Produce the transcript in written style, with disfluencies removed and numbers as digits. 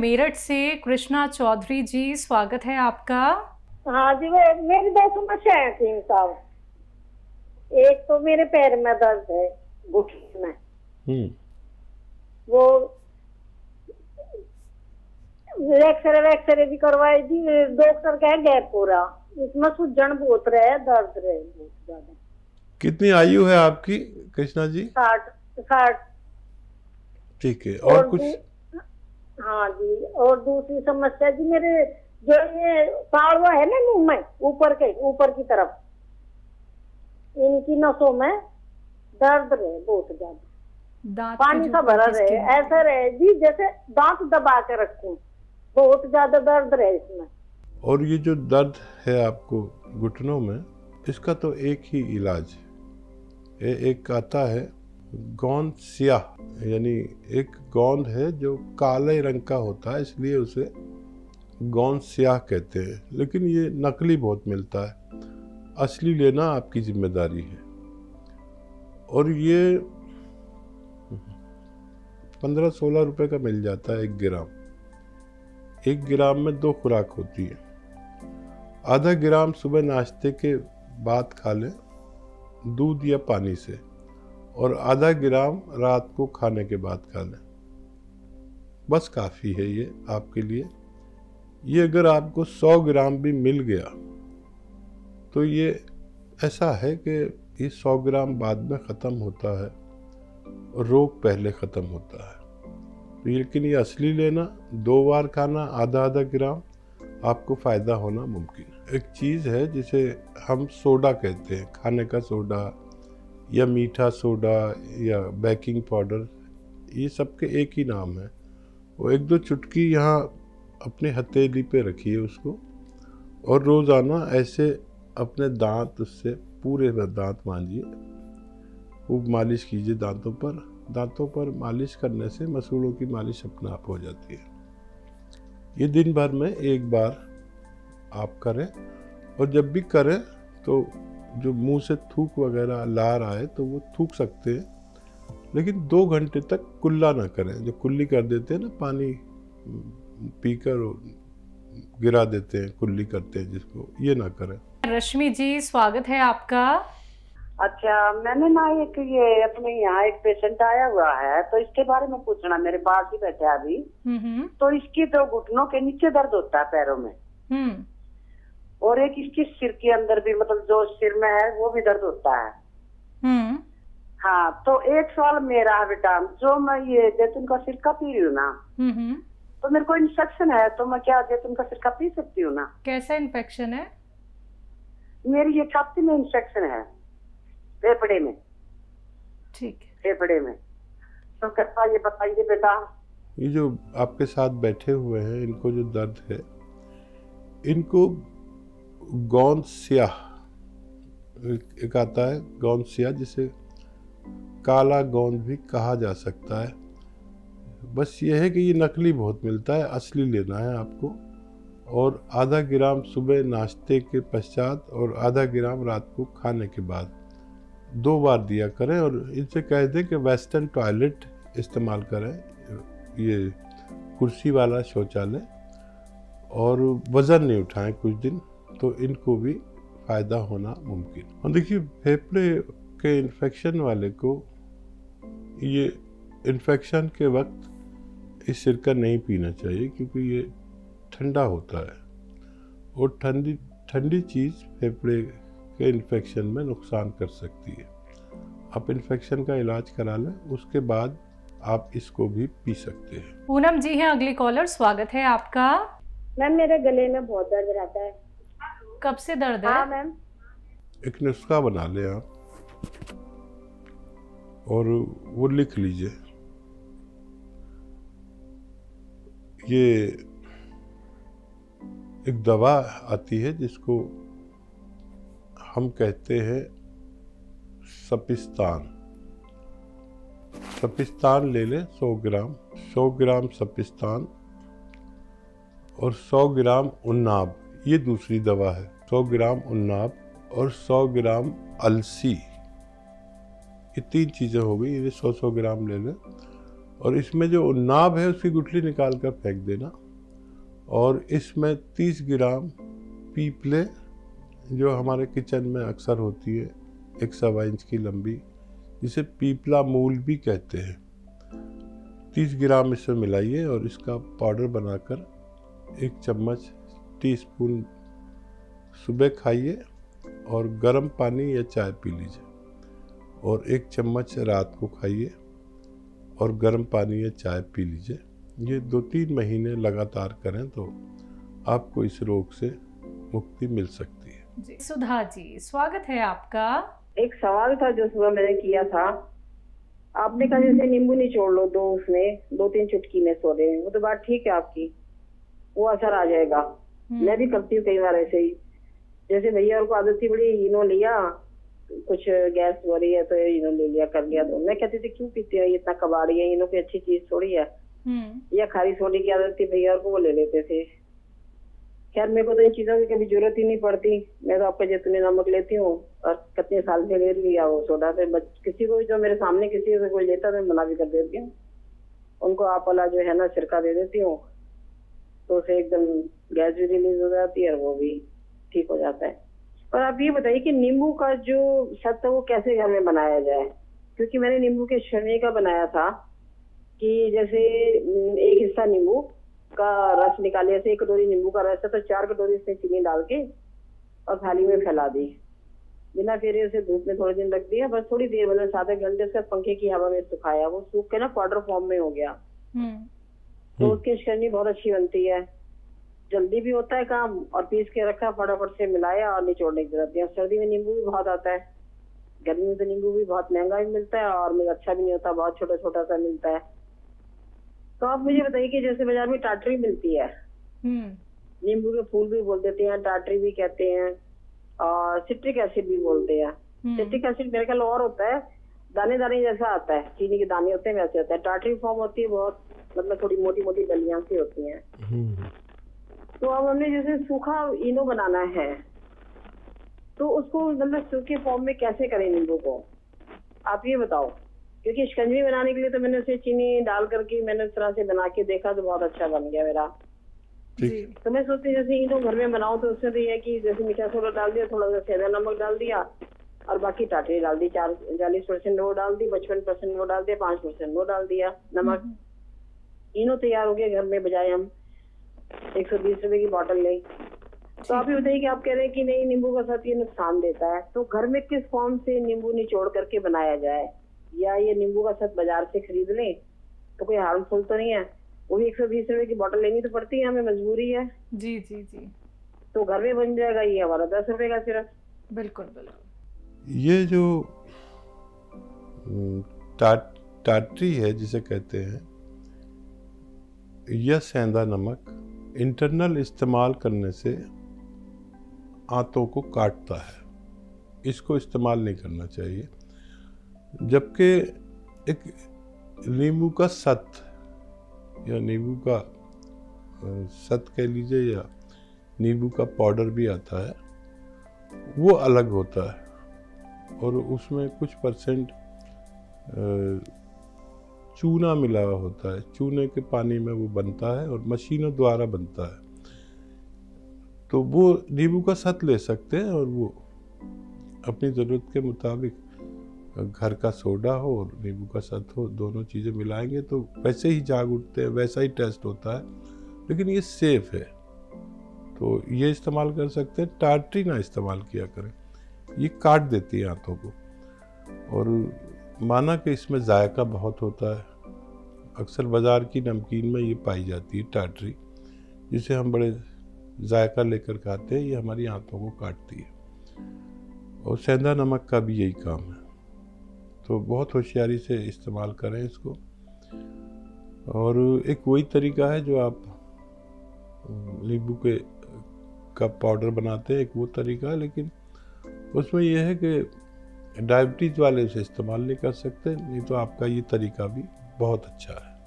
मेरठ से कृष्णा चौधरी जी, स्वागत है आपका। हाँ जी, मेरी दो समस्या है तीन साहब। एक तो मेरे पैर में दर्द है, घुटने में। वो एक्सरे भी करवाई थी, डॉक्टर कहे गैप पूरा, इसमें सूजन बहुत रहे, दर्द रहे बहुत ज्यादा। कितनी आयु है आपकी कृष्णा जी? 60। ठीक है। और कुछ? हाँ जी, और दूसरी समस्या जी, मेरे जो ये पाड़वा है ना मुंह में, ऊपर की तरफ, इनकी नसों में दर्द रहे बहुत ज्यादा, पानी सा भरा रहे, ऐसा रहे जी जैसे दांत दबा के रखूं, बहुत ज्यादा दर्द रहे इसमें। और ये जो दर्द है आपको घुटनों में, इसका तो एक ही इलाज है। एक आता है गोंद स्याह, यानी एक गोंद है जो काले रंग का होता है, इसलिए उसे गोंद स्याह कहते हैं। लेकिन ये नकली बहुत मिलता है, असली लेना आपकी जिम्मेदारी है। और ये 15-16 रुपए का मिल जाता है 1 ग्राम। 1 ग्राम में 2 खुराक होती है। आधा ग्राम सुबह नाश्ते के बाद खा लें दूध या पानी से, और आधा ग्राम रात को खाने के बाद खा लें। बस काफ़ी है ये आपके लिए। ये अगर आपको 100 ग्राम भी मिल गया तो ये ऐसा है कि ये 100 ग्राम बाद में ख़त्म होता है और रोग पहले ख़त्म होता है। तो लेकिन ये असली लेना, 2 बार खाना आधा आधा ग्राम, आपको फ़ायदा होना मुमकिन है। एक चीज़ है जिसे हम सोडा कहते हैं, खाने का सोडा या मीठा सोडा या बेकिंग पाउडर, ये सब के एक ही नाम है। वो 1-2 चुटकी यहाँ अपने हथेली पे रखिए उसको, और रोज़ाना ऐसे अपने दांत, उससे पूरे दांत मांजिए, खूब मालिश कीजिए दांतों पर। दांतों पर मालिश करने से मसूड़ों की मालिश अपने आप हो जाती है। ये दिन भर में 1 बार आप करें, और जब भी करें तो जो मुंह से थूक वगैरह लार आए तो वो थूक सकते हैं, लेकिन 2 घंटे तक कुल्ला ना करें। जो कुल्ली कर देते हैं ना, पानी पीकर गिरा देते हैं, कुल्ली करते हैं जिसको, ये ना करें। रश्मि जी, स्वागत है आपका। अच्छा, मैंने ना ये अपने यहाँ एक पेशेंट आया हुआ है, तो इसके बारे में पूछना, मेरे पास ही बैठे अभी। तो इसकी तो घुटनों के नीचे दर्द होता है पैरों में, और एक इसकी सिर के अंदर भी, मतलब जो सिर में है वो भी दर्द होता है। हाँ, तो एक सवाल मेरा है बेटा, जो मैं ये जैतून का सिरका पी रही हूँ ना, तो मेरे को इन्फेक्शन है, तो मैं क्या जैतून का सिरका पी सकती हूँ ना? कैसा इन्फेक्शन है? मेरी ये छाती में इन्फेक्शन है, फेफड़े में। ठीक है, फेफड़े में। तो कैसा, ये बताइए बेटा। ये जो आपके साथ बैठे हुए हैं, इनको जो दर्द है, इनको गोंद स्याह एक आता है, गोंद स्याह, जिसे काला गोंद भी कहा जा सकता है। बस ये है कि ये नकली बहुत मिलता है, असली लेना है आपको। और आधा ग्राम सुबह नाश्ते के पश्चात और आधा ग्राम रात को खाने के बाद 2 बार दिया करें। और इनसे कह दें कि वेस्टर्न टॉयलेट इस्तेमाल करें, ये कुर्सी वाला शौचालय, और वज़न नहीं उठाएं कुछ दिन, तो इनको भी फ़ायदा होना मुमकिन। और देखिए, फेफड़े के इन्फेक्शन वाले को ये इन्फेक्शन के वक्त इस सिरका नहीं पीना चाहिए, क्योंकि ये ठंडा होता है, और ठंडी चीज़ फेफड़े के इन्फेक्शन में नुकसान कर सकती है। आप इन्फेक्शन का इलाज करा लें, उसके बाद आप इसको भी पी सकते हैं। पूनम जी हैं अगली कॉलर, स्वागत है आपका। मैम, मेरे गले में बहुत दर्द रहता है। कब से दर्द है? हाँ मैम। एक नुस्खा बना लें आप, और वो लिख लीजिए। ये एक दवा आती है जिसको हम कहते हैं सपिस्तान। सपिस्तान ले लें 100 ग्राम। 100 ग्राम सपिस्तान और 100 ग्राम उन्नाब, ये दूसरी दवा है। 100 ग्राम उन्नाब और 100 ग्राम अलसी, ये 3 चीज़ें हो गई। ये 100-100 ग्राम ले लें, और इसमें जो नाभ है उसकी गुठली निकाल कर फेंक देना। और इसमें 30 ग्राम पीपले, जो हमारे किचन में अक्सर होती है, 1.25 इंच की लंबी, जिसे पीपला मूल भी कहते हैं, 30 ग्राम इसमें मिलाइए और इसका पाउडर बनाकर 1 चम्मच टीस्पून सुबह खाइए और गर्म पानी या चाय पी लीजिए, और 1 चम्मच रात को खाइए और गर्म पानी या चाय पी लीजिए। ये 2-3 महीने लगातार करें तो आपको इस रोग से मुक्ति मिल सकती है। जी सुधा जी, स्वागत है आपका। एक सवाल था जो सुबह मैंने किया था, आपने कहा जैसे नींबू निचोड़ लो उसमें 2-3 चुटकी में सो रहे, वो तो बात ठीक है आपकी, वो असर आ जाएगा। मैं भी करती हूँ कई बार ऐसे ही। जैसे भैया और को आदत थी बड़ी, इनो लिया, कुछ गैस हो रही है तो इनो ले लिया, कर लिया। तो मैं कहती थी क्यों पीते हो, इतना कबाड़ी है, इनो की अच्छी चीज थोड़ी है। या खारी सोडे की आदत थी भैया और को, वो ले लेते थे। खैर मेरे को तो इन चीजों की कभी जरूरत ही नहीं पड़ती, मैं तो आपका जैतूनी नमक लेती हूँ और कितने साल से ले लिया वो सोडा से। किसी को जो मेरे सामने किसी से कोई लेता तो मना भी कर देती हूँ, उनको आप वाला जो है ना छिड़का दे देती हूँ, तो उसे एकदम गैस भी रिलीज हो जाती है और वो भी ठीक हो जाता है। और आप ये बताइए कि नींबू का जो सत्व वो कैसे घर में बनाया जाए, क्योंकि मैंने नींबू के छन्नी का बनाया था कि जैसे एक हिस्सा नींबू का रस निकाले, जैसे 1 कटोरी नींबू का रस है तो 4 कटोरी इसमें चीनी डाल के और थाली में फैला दी, बिना फेरे उसे धूप में थोड़े दिन रख दिया, बस थोड़ी देर मतलब 7 घंटे से पंखे की हवा में सुखाया, वो सूख के ना पाउडर फॉर्म में हो गया। तो उसकी छन्नी बहुत अच्छी बनती है, जल्दी भी होता है काम, और पीस के रखा, फटाफट से मिलाया और निचोड़ने की जरूरत नहीं। सर्दी में नींबू भी बहुत आता है, गर्मी में तो नींबू भी बहुत महंगा भी मिलता है और मुझे अच्छा भी नहीं होता, बहुत छोटा छोटा सा मिलता है। तो आप मुझे बताइए कि जैसे बाजार में टाटरी मिलती है, नींबू के फूल भी बोल देते हैं, टाटरी भी कहते हैं, और सिट्रिक एसिड भी बोलते हैं। सिट्रिक एसिड मेरे ख्याल और होता है, दाने दाने जैसा आता है, चीनी के दाने होते हैं वैसे होता है। टाटरी फॉर्म होती है बहुत, मतलब थोड़ी मोटी मोटी डलियां सी होती हैं। तो अब हमने जैसे सूखा इनो बनाना है तो उसको मतलब सूखे फॉर्म में कैसे करें नींबू को, आप ये बताओ। क्योंकि शिकंजी बनाने के लिए तो मैंने उसे चीनी डाल करके मैंने उस तरह से बना के देखा तो बहुत अच्छा बन गया मेरा। तो मैं सोचती जैसे इनो घर में बनाऊं तो उसमें तो ये है कि जैसे मीठा सोडा डाल दिया, थोड़ा सा सेंधा नमक डाल दिया और बाकी टाटरी डाल दी, 40% वो डाल दी, 55% वो डाल दिया, 5% वो डाल दिया नमक। इनो तैयार हो गया घर में, बजाय हम 120 रुपए की बोतल ले। तो आप ये बताइए कि आप कह रहे हैं कि नहीं नींबू का साथ ये नुकसान देता है, तो घर में किस फॉर्म से नींबू निचोड़ करके बनाया जाए, या ये नींबू का साथ बाजार से खरीद लें तो कोई हार्मफुल तो नहीं है, वो भी 120 रुपए की बोतल लेनी तो पड़ती है, हमें मजबूरी है। जी जी जी। तो घर में बन जाएगा ये हमारा 10 रुपए का सिर्फ। बिल्कुल बिल्कुल। ये जो टाटरी है जिसे कहते हैं, यह सेंधा नमक इंटरनल इस्तेमाल करने से आंतों को काटता है, इसको इस्तेमाल नहीं करना चाहिए। जबकि एक नींबू का सत्व या नींबू का सत्व कह लीजिए या नींबू का पाउडर भी आता है, वो अलग होता है और उसमें कुछ % चूना मिला हुआ होता है, चूने के पानी में वो बनता है और मशीनों द्वारा बनता है। तो वो नींबू का सत्व ले सकते हैं और वो अपनी ज़रूरत के मुताबिक घर का सोडा हो और नींबू का सत्व हो, दोनों चीज़ें मिलाएंगे तो वैसे ही जाग उठते हैं, वैसा ही टेस्ट होता है, लेकिन ये सेफ है, तो ये इस्तेमाल कर सकते हैं। टाटरी ना इस्तेमाल किया करें, ये काट देती है आंतों को। और माना कि इसमें जायका बहुत होता है, अक्सर बाज़ार की नमकीन में ये पाई जाती है टाटरी, जिसे हम बड़े जायका लेकर खाते हैं, ये हमारी आंतों को काटती है। और सेंधा नमक का भी यही काम है, तो बहुत होशियारी से इस्तेमाल करें इसको। और एक वही तरीका है जो आप नींबू का पाउडर बनाते हैं, एक वो तरीका है, लेकिन उसमें यह है कि डायबिटीज़ वाले उसे इस्तेमाल नहीं कर सकते, नहीं तो आपका ये तरीका भी बहुत अच्छा है।